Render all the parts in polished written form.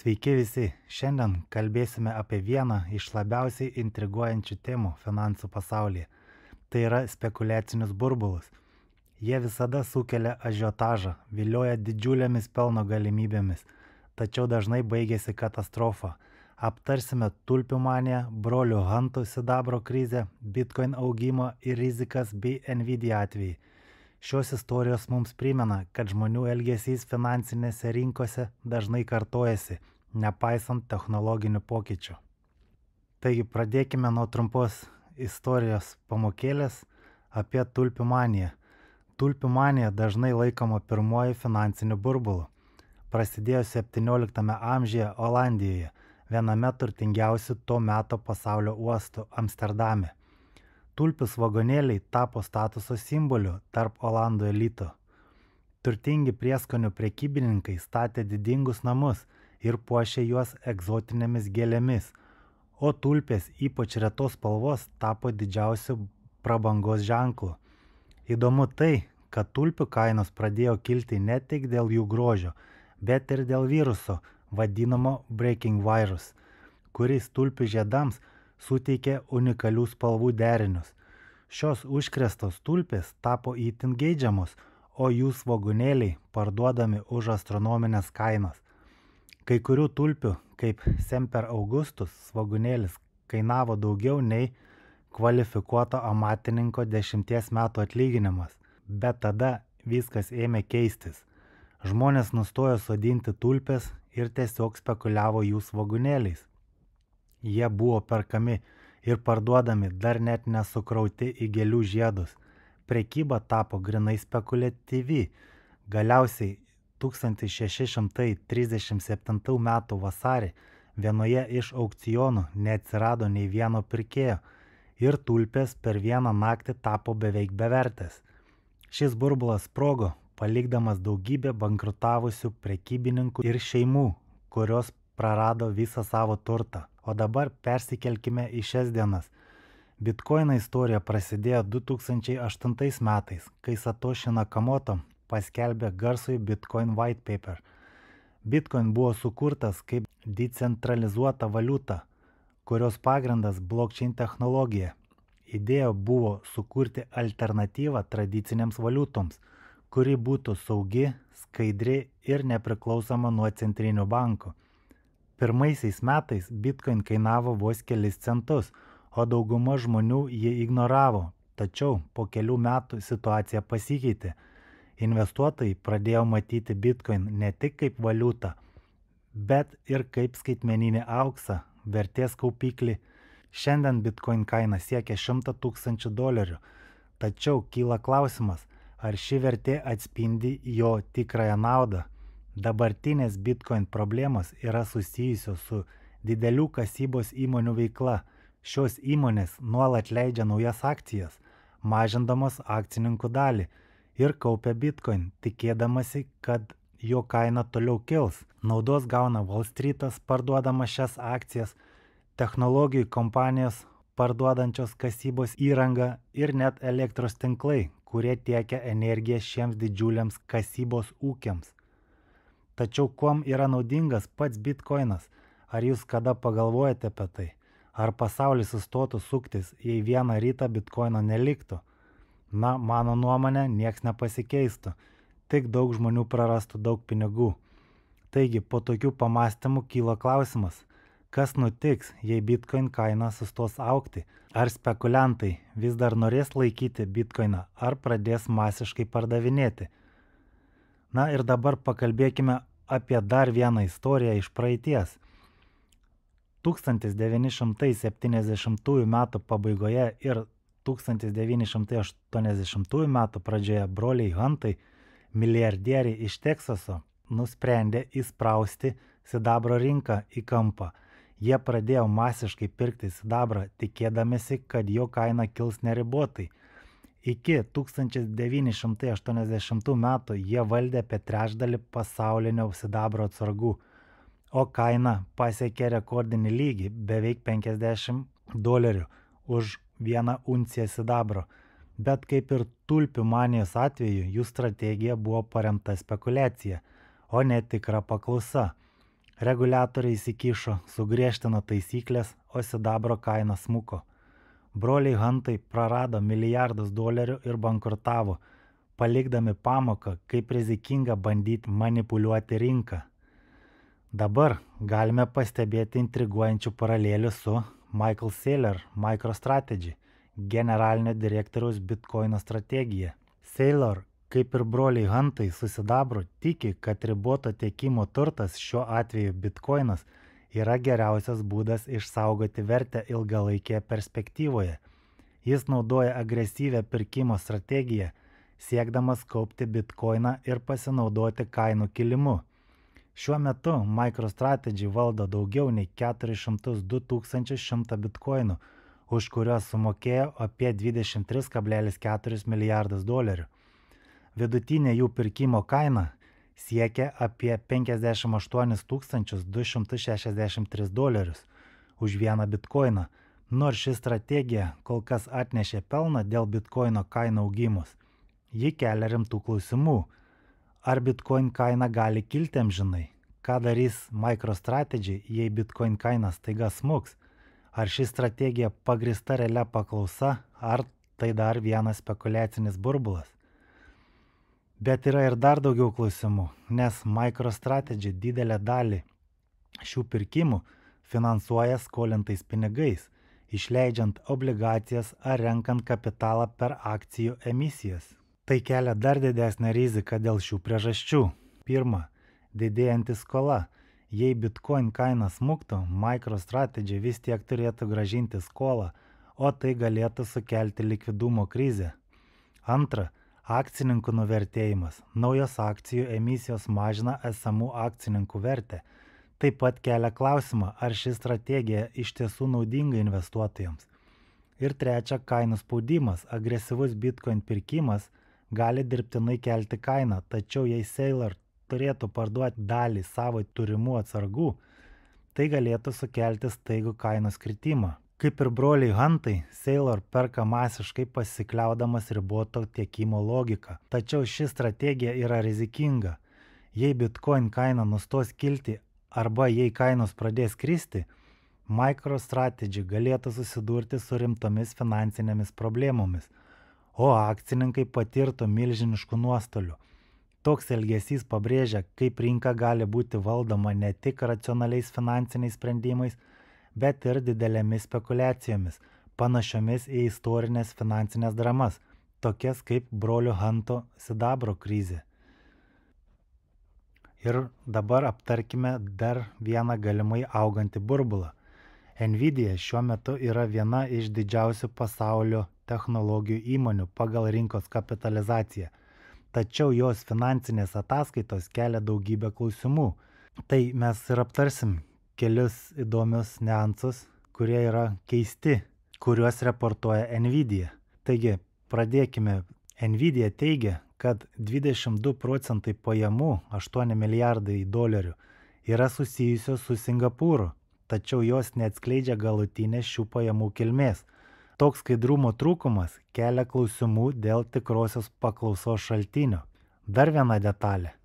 Sveiki visi, šiandien kalbėsime apie vieną iš labiausiai intriguojančių temų finansų pasaulyje. Tai yra spekuliacinius burbulus. Jie visada sukelia ažiotažą, vilioja didžiulėmis pelno galimybėmis, tačiau dažnai baigėsi katastrofa. Aptarsime tulpių maniją, brolių Hantų sidabro krizę, Bitcoin augimo ir rizikas bei Nvidia atvejį. Šios istorijos mums primena, kad žmonių elgesys finansinėse rinkose dažnai kartojasi, nepaisant technologinių pokyčių. Taigi pradėkime nuo trumpos istorijos pamokėlės apie tulpių maniją. Tulpių manija dažnai laikoma pirmoji finansiniu burbulu. Prasidėjo 17 amžiuje Olandijoje, viename turtingiausių to meto pasaulio uostų Amsterdame. Tulpių vagonėliai tapo statuso simboliu tarp Olandų elito. Turtingi prieskonių prekybininkai statė didingus namus ir puošė juos egzotinėmis gėlėmis, o tulpės ypač retos spalvos tapo didžiausiu prabangos ženklu. Įdomu tai, kad tulpių kainos pradėjo kilti ne tik dėl jų grožio, bet ir dėl viruso, vadinamo breaking virus, kuris tulpių žiedams suteikė unikalių spalvų derinius. Šios užkrėstos tulpės tapo itin geidžiamos, o jų svogūnėliai parduodami už astronominės kainas. Kai kurių tulpių, kaip Semper Augustus, svogūnėlis kainavo daugiau nei kvalifikuoto amatininko 10 metų atlyginimas, bet tada viskas ėmė keistis. Žmonės nustojo sodinti tulpės ir tiesiog spekuliavo jų svogūnėliais. Jie buvo perkami ir parduodami dar net nesukrauti į gėlių žiedus. Prekyba tapo grinai spekuliatyvi. Galiausiai 1637 m. vasarį vienoje iš aukcionų neatsirado nei vieno pirkėjo ir tulpės per vieną naktį tapo beveik bevertės. Šis burbulas sprogo, palikdamas daugybę bankrutavusių prekybininkų ir šeimų, kurios prarado visą savo turtą. O dabar persikelkime į šias dienas. Bitcoino istorija prasidėjo 2008 metais, kai Satoshi Nakamoto paskelbė garsųjį Bitcoin white paper. Bitcoin buvo sukurtas kaip decentralizuota valiuta, kurios pagrindas blockchain technologija. Idėja buvo sukurti alternatyvą tradicinėms valiutoms, kuri būtų saugi, skaidri ir nepriklausoma nuo centrinių bankų. Pirmaisiais metais Bitcoin kainavo vos kelis centus, o dauguma žmonių jį ignoravo, tačiau po kelių metų situacija pasikeitė. Investuotojai pradėjo matyti Bitcoin ne tik kaip valiutą, bet ir kaip skaitmeninį auksą, vertės kaupiklį. Šiandien Bitcoin kaina siekia $100 000, tačiau kyla klausimas, ar ši vertė atspindi jo tikrąją naudą. Dabartinės Bitcoin problemos yra susijusios su didelių kasybos įmonių veikla. Šios įmonės nuolat leidžia naujas akcijas, mažindamos akcininkų dalį ir kaupia Bitcoin, tikėdamasi, kad jo kaina toliau kils. Naudos gauna Wall Streetas parduodama šias akcijas, technologijų kompanijos parduodančios kasybos įrangą ir net elektros tinklai, kurie tiekia energiją šiems didžiuliams kasybos ūkiams. Tačiau kuom yra naudingas pats Bitcoinas? Ar jūs kada pagalvojate apie tai? Ar pasaulis sustotų suktis, jei vieną rytą Bitcoino neliktų? Na, mano nuomonė, nieks nepasikeistų. Tik daug žmonių prarastų daug pinigų. Taigi, po tokių pamastymų kyla klausimas, kas nutiks, jei Bitcoin kaina sustos augti? Ar spekuliantai vis dar norės laikyti Bitcoiną, ar pradės masiškai pardavinėti? Na ir dabar pakalbėkime apie dar vieną istoriją iš praeities. 1970 metų pabaigoje ir 1980 metų pradžioje broliai Hantai, milijardieriai iš Teksaso, nusprendė įsprausti sidabro rinką į kampą. Jie pradėjo masiškai pirkti sidabrą, tikėdamėsi, kad jo kaina kils neribotai. Iki 1980 metų jie valdė apie trečdalį pasaulinio sidabro atsargų, o kaina pasiekė rekordinį lygį beveik $50 už vieną unciją sidabro. Bet kaip ir tulpių manijos atveju, jų strategija buvo paremta spekulacija, o ne tikra paklausa. Reguliatoriai įsikišo, sugriežtino taisyklės, o sidabro kaina smuko. Broliai Huntai prarado milijardus dolerių ir bankrutavo, palikdami pamoką, kaip rizikinga bandyti manipuliuoti rinką. Dabar galime pastebėti intriguojančių paralelių su Michael Saylor MicroStrategy, generalinio direktoriaus Bitcoino strategija. Saylor, kaip ir broliai Huntai su sidabru, tiki, kad riboto tiekimo turtas, šiuo atveju Bitcoinas, yra geriausias būdas išsaugoti vertę ilgalaikėje perspektyvoje. Jis naudoja agresyvią pirkimo strategiją, siekdamas kaupti Bitcoiną ir pasinaudoti kainų kilimu. Šiuo metu MicroStrategy valdo daugiau nei 402 100 bitkoinų, už kuriuos sumokėjo apie 23,4 milijardus dolerių. Vidutinė jų pirkimo kaina siekia apie 58 263 dolerius už vieną bitkoiną, nors ši strategija kol kas atnešė pelną dėl bitkoino kainų augimus. Ji kelia rimtų klausimų. Ar bitcoin kaina gali kilti amžinai? Ką darys MicroStrategy, jei bitcoin kaina staiga smuks? Ar ši strategija pagrįsta realia paklausa, ar tai dar vienas spekuliacinis burbulas? Bet yra ir dar daugiau klausimų, nes MicroStrategy didelę dalį šių pirkimų finansuoja skolintais pinigais, išleidžiant obligacijas ar renkant kapitalą per akcijų emisijas. Tai kelia dar didesnę riziką dėl šių priežasčių. Pirma, didėjanti skola. Jei bitcoin kaina smuktų, MicroStrategy vis tiek turėtų grąžinti skolą, o tai galėtų sukelti likvidumo krizę. Antra, akcininkų nuvertėjimas. Naujos akcijų emisijos mažina esamų akcininkų vertę. Taip pat kelia klausimą, ar ši strategija iš tiesų naudinga investuotojams. Ir trečia, kainų spaudimas. Agresyvus bitcoin pirkimas gali dirbtinai kelti kainą, tačiau jei Saylor turėtų parduoti dalį savo turimų atsargų, tai galėtų sukelti staigų kainos kritimą. Kaip ir broliai Huntai, Saylor perka masiškai pasikliaudamas riboto tiekimo logika. Tačiau ši strategija yra rizikinga. Jei bitcoin kaina nustos kilti arba jei kainos pradės kristi, MicroStrategy galėtų susidurti su rimtomis finansinėmis problemomis, o akcininkai patirtų milžiniškų nuostolių. Toks elgesys pabrėžia, kaip rinka gali būti valdoma ne tik racionaliais finansiniais sprendimais, bet ir didelėmis spekulacijomis, panašiomis į istorinės finansinės dramas, tokias kaip brolių Huntų sidabro krizė. Ir dabar aptarkime dar vieną galimai augantį burbulą. Nvidia šiuo metu yra viena iš didžiausių pasaulio technologijų įmonių pagal rinkos kapitalizaciją. Tačiau jos finansinės ataskaitos kelia daugybę klausimų. Tai mes ir aptarsim kelius įdomius niuansus, kurie yra keisti, kuriuos reportuoja Nvidia. Taigi, pradėkime. Nvidia teigia, kad 22% pajamų, 8 milijardai dolerių, yra susijusios su Singapūru, tačiau jos neatskleidžia galutinės šių pajamų kilmės. Toks skaidrumo trūkumas kelia klausimų dėl tikrosios paklausos šaltinio. Dar viena detalė.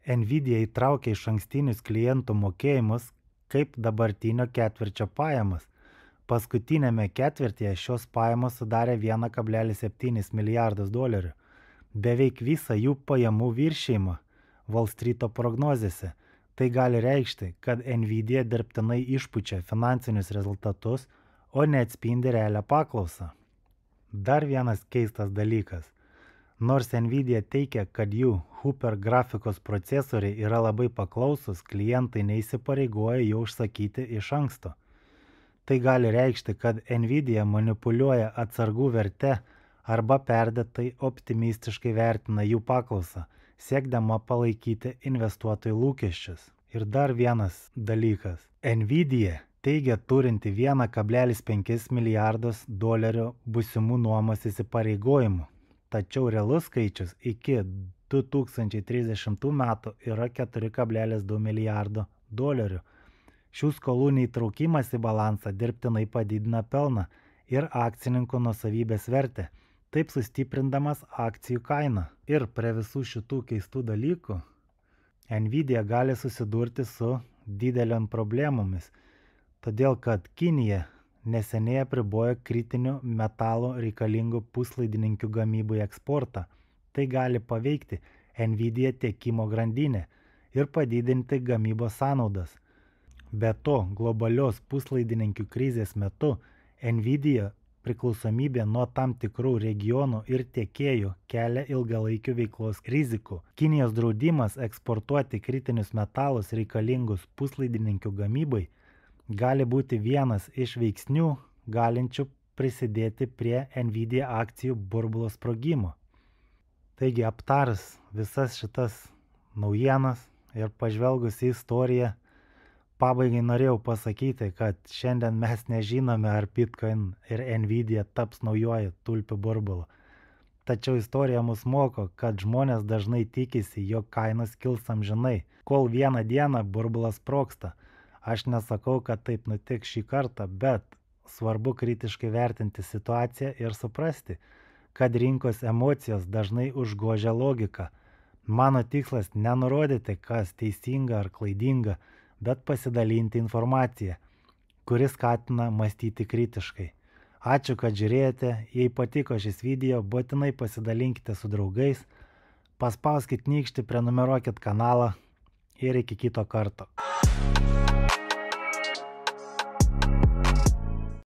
Nvidia įtraukia išankstinius klientų mokėjimus kaip dabartinio ketvirčio pajamas. Paskutinėme ketvirtyje šios pajamos sudarė 1,7 milijardus dolerių. Beveik visą jų pajamų viršėjimą Wall Street'o prognozėse. Tai gali reikšti, kad Nvidia dirbtinai išpučia finansinius rezultatus, o neatspindi realią paklausą. Dar vienas keistas dalykas. Nors Nvidia teikia, kad jų Hopper grafikos procesoriai yra labai paklausus, klientai neįsipareigoja jų užsakyti iš anksto. Tai gali reikšti, kad Nvidia manipuliuoja atsargų verte arba perdėtai optimistiškai vertina jų paklausą, siekdama palaikyti investuotojų lūkesčius. Ir dar vienas dalykas. Nvidia teigia turinti 1,5 milijardus dolerių būsimų nuomos įsipareigojimų, tačiau realus skaičius iki 2030 metų yra 4,2 milijardo dolerių. Šių skolų neįtraukimas į balansą dirbtinai padidina pelną ir akcininkų nuosavybės vertę, taip sustiprindamas akcijų kainą. Ir prie visų šitų keistų dalykų Nvidia gali susidurti su dideliam problemomis, todėl kad Kinija neseniai apribojo kritinių metalų reikalingų puslaidininkių gamybai eksportą. Tai gali paveikti Nvidia tiekimo grandinę ir padidinti gamybos sąnaudas. Be to, globalios puslaidininkių krizės metu Nvidia priklausomybė nuo tam tikrų regionų ir tiekėjų kelia ilgalaikių veiklos rizikų. Kinijos draudimas eksportuoti kritinius metalus reikalingus puslaidininkių gamybai gali būti vienas iš veiksnių, galinčių prisidėti prie Nvidia akcijų burbulo sprogimo. Taigi aptarus visas šitas naujienas ir pažvelgus į istoriją, pabaigai norėjau pasakyti, kad šiandien mes nežinome, ar Bitcoin ir Nvidia taps naujoju tulpių burbulu. Tačiau istorija mus moko, kad žmonės dažnai tikisi, jog kainos kils amžinai, kol vieną dieną burbulas sprogsta. Aš nesakau, kad taip nutiks šį kartą, bet svarbu kritiškai vertinti situaciją ir suprasti, kad rinkos emocijos dažnai užgožia logiką. Mano tikslas nenurodyti, kas teisinga ar klaidinga, bet pasidalinti informaciją, kuri skatina mąstyti kritiškai. Ačiū, kad žiūrėjote, jei patiko šis video, būtinai pasidalinkite su draugais, paspauskit nykštį, prenumeruokit kanalą ir iki kito karto.